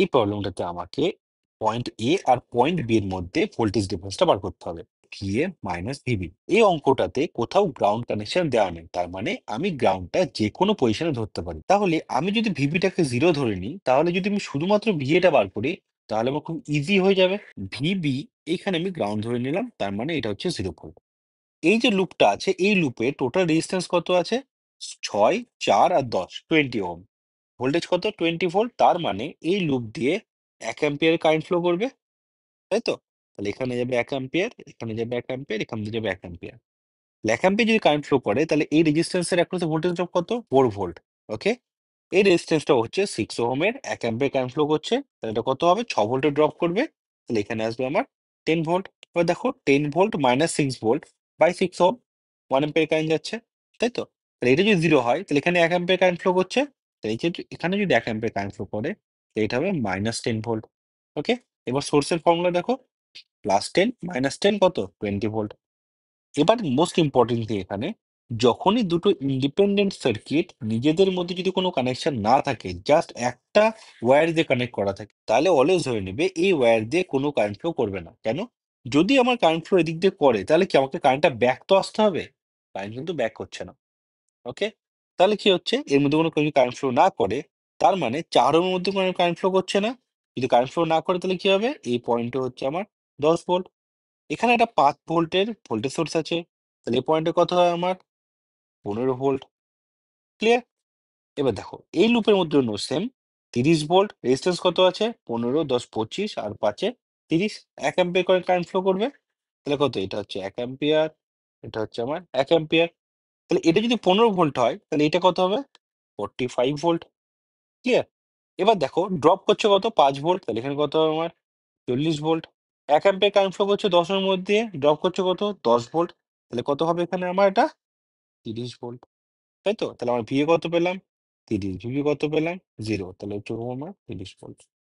এই প্রবলেমটাতে আমাকে পয়েন্ট এ আর পয়েন্ট বি এর মধ্যে ভোল্টেজ ডিফারেন্সটা বার করতে হবে। V A minus V B. এই অঙ্কটাতে কোথাও গ্রাউন্ড কানেকশন দেওয়া নেই, তার মানে আমি গ্রাউন্ডটা যে কোনো পজিশনে ধরতে পারি। তাহলে আমি যদি ভিবিটাকে 0 ধরে নিই, তাহলে যদি আমি শুধুমাত্র ভিএটা বার করি, তাহলে আমার খুব ইজি হয়ে যাবে। ভিবি এখানে আমি গ্রাউন্ড ধরে নিলাম, তার মানে এটা হচ্ছে 0 ভোল্ট। এই যে লুপটা আছে, এই লুপে টোটাল রেজিস্ট্যান্স কত আছে? 6, 4 আর 10, 20 ওহম। ভোল্টেজ কত? 20 ভোল্ট। তার মানে এই লুপ দিয়ে 1 অ্যাম্পিয়ার কারেন্ট ফ্লো করবে, তাই তো? তাহলে এখানে যাবে 1 অ্যাম্পিয়ার, এখানে যাবে 1 অ্যাম্পিয়ার, এখানে যাবে 1 অ্যাম্পিয়ার। 1 অ্যাম্পিয়ার যদি কারেন্ট ফ্লো করে, তাহলে এই রেজিস্ট্যান্সের অ্যাক্রসে ভোল্টেজ ড্রপ কত? 4 ভোল্ট। ওকে? এই রেজিস্ট্যান্সটা হচ্ছে 6 ওহমের, 1 অ্যাম্পিয়ার কারেন্ট ফ্লো করছে। তাহলে এটা কত হবে? 6 ভোল্টে ড্রপ করবে। তাহলে এখানে আসবে আমার 10 ভোল্ট। এবার দেখো 10 volt minus 6 volt by 6 ohm, 1 ampere current যাচ্ছে, তাই তো? তাহলে এটা যদি 0 হয়, তাহলে এখানে 1 অ্যাম্পিয়ার কারেন্ট ফ্লো করছে। তাহলে এই যে এখানে যদি 1 অ্যাম্পিয়ার কারেন্ট ফ্লো করে, তো এটা হবে মাইনাস 10 ভোল্ট। ওকে? এবার সোর্সের ফর্মুলা দেখো, +10 -10 কত? 20 ভোল্ট। এবার মোস্ট ইম্পর্টেন্ট থিং এখানে, যখনই দুটো ইন্ডিপেন্ডেন্ট সার্কিট নিজেদের মধ্যে যদি কোনো কানেকশন না থাকে, জাস্ট একটা ওয়্যার দিয়ে কানেক্ট করা থাকে, তাহলে অলওয়েজ ধরে নেবে এই ওয়্যার দিয়ে কোনো কারেন্ট ফ্লো করবে না। কেন? যদি আমার কারেন্ট ফ্লো এদিক দিয়ে করে, তাহলে কি আমাকে কারেন্টটা ব্যাক তো আসতে হবে? কারেন্ট কিন্তু ব্যাক হচ্ছে না। ওকে? তাহলে কি হচ্ছে? এর মধ্যে কোনো কিছু কারেন্ট ফ্লো না করে, তার মানে 4 ওহমের মধ্যে কোনো কারেন্ট ফ্লো করছে না। যদি কারেন্ট ফ্লো না করে, তাহলে কি হবে? এই পয়েন্টে হচ্ছে আমার 10 ভোল্ট। এখানে একটা 5 ভোল্টের ভোল্টেজ সোর্স আছে। তাহলে এই পয়েন্টে কত হয় আমার? 15 ভোল্ট। ক্লিয়ার? এবার দেখো এই লুপের মধ্যে সেম 30 ভোল্ট। রেজিস্ট্যান্স কত আছে? 15, 10, 25 আর 5 এ 30। 1 অ্যাম্পিয়ার করে কারেন্ট ফ্লো করবে। তাহলে কত? এটা হচ্ছে 1 অ্যাম্পিয়ার, এটা হচ্ছে আমার 1 অ্যাম্পিয়ার। তাহলে এটা যদি 15 ভোল্ট হয়, তাহলে এটা কত হবে? 45 ভোল্ট। ক্লিয়ার? এবার দেখো ড্রপ করছে কত? 5 ভোল্ট। তাহলে এখানে কত হবে আমার? 40 ভোল্ট। 1 অ্যাম্পিয়ার কারেন্ট ফ্লো করছে 10 এর মধ্যে, ড্রপ করছে কত? 10 ভোল্ট। তাহলে কত হবে এখানে আমার এটা? 30 ভোল্ট। তাই তো? তাহলে আমার VA কত পেলাম? 30। VB কত পেলাম? 0। তাহলে হচ্ছে আমার 30 ভোল্ট।